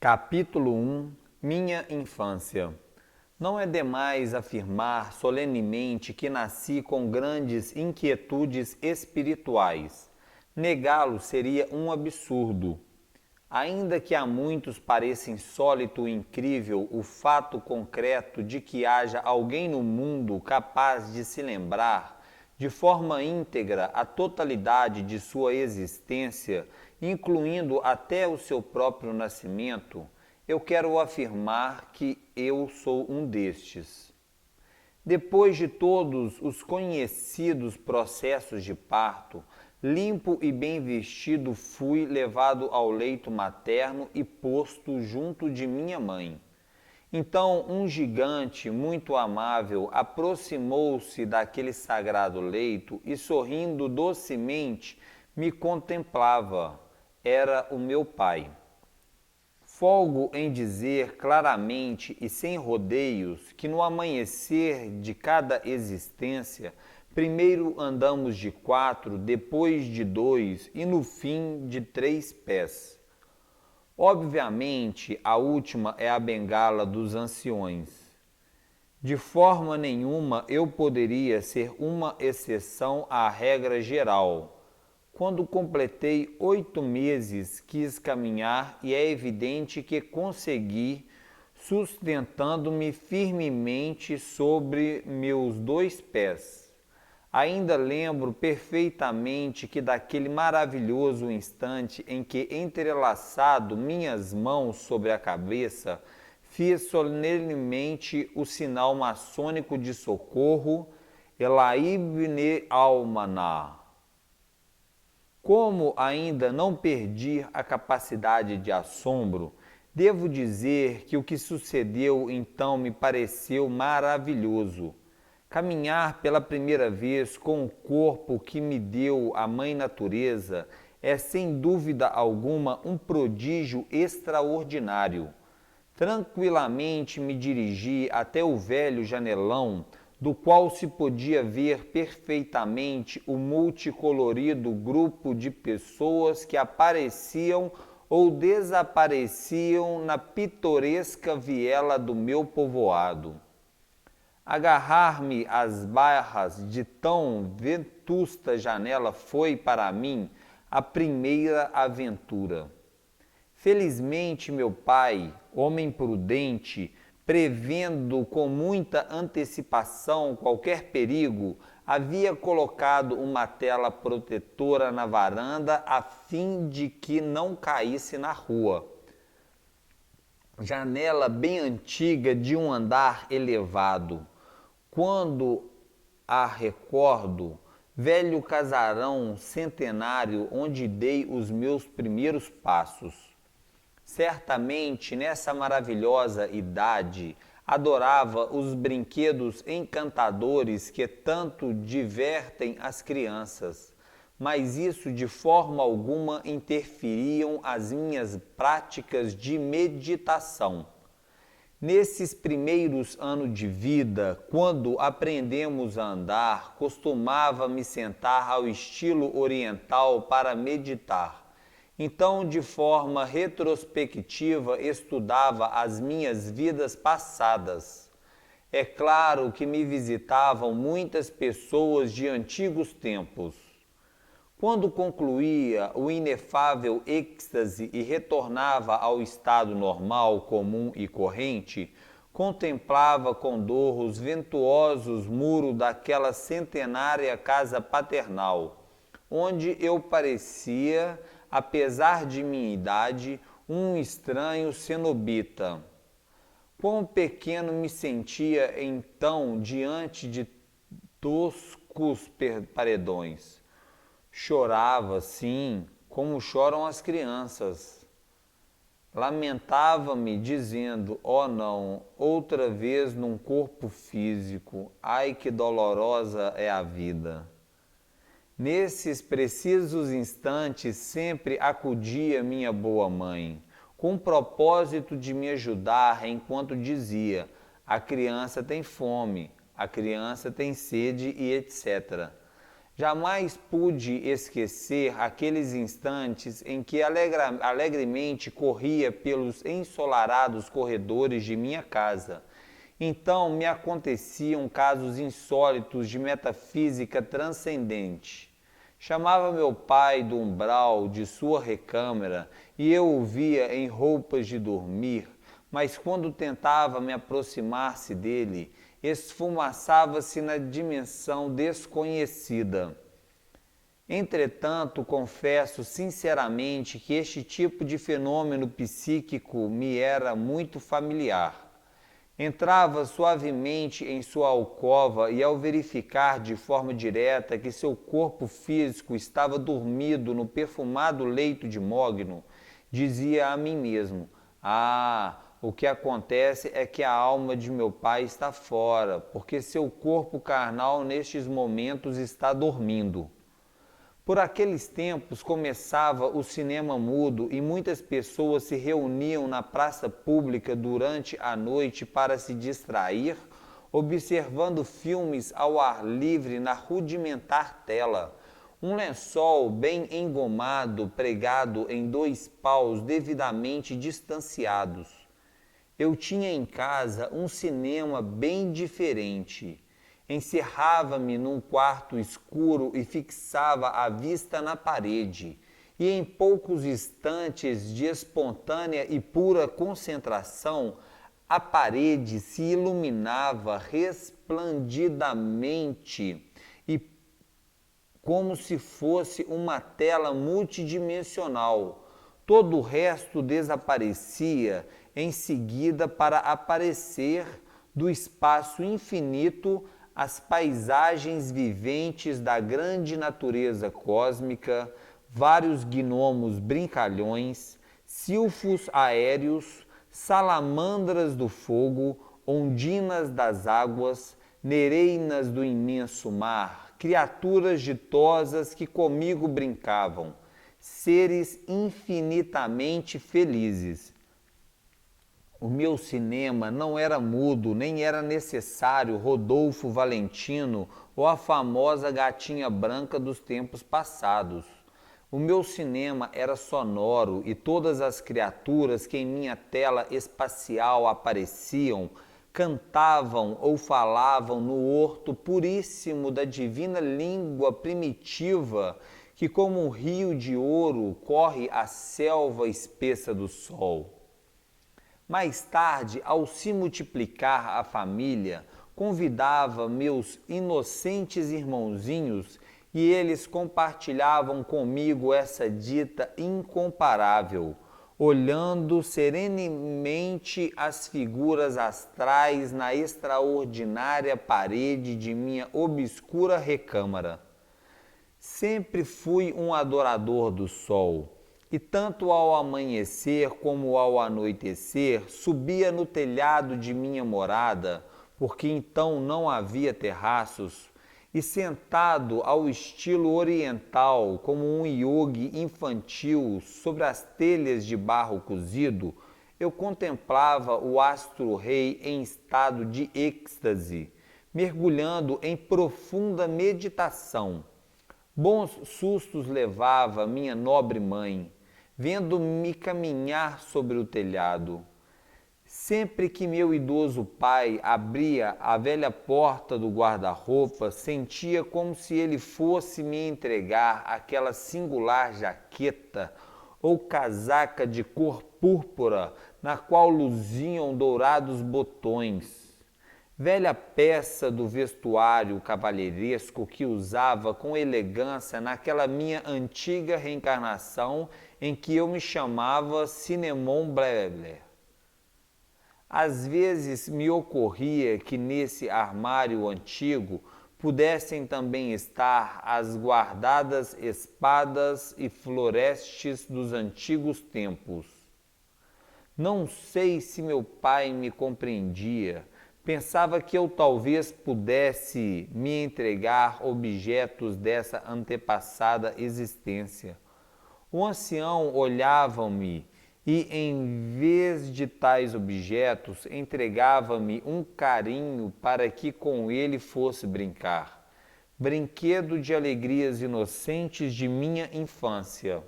Capítulo 1 Minha infância. Não é demais afirmar solenemente que nasci com grandes inquietudes espirituais. Negá-lo seria um absurdo. Ainda que a muitos pareça insólito e incrível o fato concreto de que haja alguém no mundo capaz de se lembrar, de forma íntegra, a totalidade de sua existência, incluindo até o seu próprio nascimento, eu quero afirmar que eu sou um destes. Depois de todos os conhecidos processos de parto, limpo e bem vestido fui levado ao leito materno e posto junto de minha mãe. Então um gigante muito amável aproximou-se daquele sagrado leito e, sorrindo docemente, me contemplava. Era o meu pai. Folgo em dizer claramente e sem rodeios que no amanhecer de cada existência, primeiro andamos de 4, depois de 2 e no fim de 3 pés. Obviamente, a última é a bengala dos anciões. De forma nenhuma eu poderia ser uma exceção à regra geral. Quando completei 8 meses, quis caminhar e é evidente que consegui, sustentando-me firmemente sobre meus 2 pés. Ainda lembro perfeitamente que daquele maravilhoso instante em que, entrelaçado minhas mãos sobre a cabeça, fiz solenemente o sinal maçônico de socorro, Elaibne Almaná. Como ainda não perdi a capacidade de assombro, devo dizer que o que sucedeu então me pareceu maravilhoso. Caminhar pela primeira vez com o corpo que me deu a Mãe Natureza é sem dúvida alguma um prodígio extraordinário. Tranquilamente me dirigi até o velho janelão, do qual se podia ver perfeitamente o multicolorido grupo de pessoas que apareciam ou desapareciam na pitoresca viela do meu povoado. Agarrar-me às barras de tão vetusta janela foi, para mim, a primeira aventura. Felizmente, meu pai, homem prudente, prevendo com muita antecipação qualquer perigo, havia colocado uma tela protetora na varanda a fim de que não caísse na rua. Janela bem antiga de um andar elevado. Quando a recordo, velho casarão centenário onde dei os meus primeiros passos. Certamente, nessa maravilhosa idade, adorava os brinquedos encantadores que tanto divertem as crianças, mas isso de forma alguma interferiam as minhas práticas de meditação. Nesses primeiros anos de vida, quando aprendemos a andar, costumava me sentar ao estilo oriental para meditar. Então, de forma retrospectiva, estudava as minhas vidas passadas. É claro que me visitavam muitas pessoas de antigos tempos. Quando concluía o inefável êxtase e retornava ao estado normal, comum e corrente, contemplava com dor os ventuosos muros daquela centenária casa paternal, onde eu parecia, apesar de minha idade, um estranho cenobita. Quão pequeno me sentia então diante de toscos paredões. Chorava, sim, como choram as crianças. Lamentava-me dizendo, oh não, outra vez num corpo físico, ai que dolorosa é a vida. Nesses precisos instantes sempre acudia minha boa mãe, com o propósito de me ajudar enquanto dizia, a criança tem fome, a criança tem sede e etc. Jamais pude esquecer aqueles instantes em que alegremente corria pelos ensolarados corredores de minha casa. Então me aconteciam casos insólitos de metafísica transcendente. Chamava meu pai do umbral de sua recâmara e eu o via em roupas de dormir, mas quando tentava me aproximar-se dele, esfumaçava-se na dimensão desconhecida. Entretanto, confesso sinceramente que este tipo de fenômeno psíquico me era muito familiar. Entrava suavemente em sua alcova e, ao verificar de forma direta que seu corpo físico estava dormido no perfumado leito de mogno, dizia a mim mesmo: "Ah, o que acontece é que a alma de meu pai está fora, porque seu corpo carnal nestes momentos está dormindo." Por aqueles tempos começava o cinema mudo e muitas pessoas se reuniam na praça pública durante a noite para se distrair, observando filmes ao ar livre na rudimentar tela. Um lençol bem engomado pregado em 2 paus devidamente distanciados. Eu tinha em casa um cinema bem diferente. Encerrava-me num quarto escuro e fixava a vista na parede. E em poucos instantes de espontânea e pura concentração, a parede se iluminava resplendidamente e como se fosse uma tela multidimensional. Todo o resto desaparecia em seguida para aparecer do espaço infinito as paisagens viventes da grande natureza cósmica, vários gnomos brincalhões, silfos aéreos, salamandras do fogo, ondinas das águas, nereinas do imenso mar, criaturas ditosas que comigo brincavam, seres infinitamente felizes. O meu cinema não era mudo, nem era necessário Rodolfo Valentino ou a famosa gatinha branca dos tempos passados. O meu cinema era sonoro e todas as criaturas que em minha tela espacial apareciam cantavam ou falavam no horto puríssimo da divina língua primitiva que, como um rio de ouro, corre a selva espessa do sol. Mais tarde, ao se multiplicar a família, convidava meus inocentes irmãozinhos e eles compartilhavam comigo essa dita incomparável, olhando serenemente as figuras astrais na extraordinária parede de minha obscura recâmara. Sempre fui um adorador do sol. E tanto ao amanhecer como ao anoitecer, subia no telhado de minha morada, porque então não havia terraços, e sentado ao estilo oriental, como um iogue infantil sobre as telhas de barro cozido, eu contemplava o astro-rei em estado de êxtase, mergulhando em profunda meditação. Bons sustos levava minha nobre mãe, vendo-me caminhar sobre o telhado. Sempre que meu idoso pai abria a velha porta do guarda-roupa, sentia como se ele fosse me entregar aquela singular jaqueta ou casaca de cor púrpura, na qual luziam dourados botões. Velha peça do vestuário cavalheiresco que usava com elegância naquela minha antiga reencarnação em que eu me chamava Cinnamon Bleber. Às vezes me ocorria que nesse armário antigo pudessem também estar as guardadas espadas e florestes dos antigos tempos. Não sei se meu pai me compreendia. Pensava que eu talvez pudesse me entregar objetos dessa antepassada existência. O ancião olhava-me e, em vez de tais objetos, entregava-me um carinho para que com ele fosse brincar. brinquedo de alegrias inocentes de minha infância.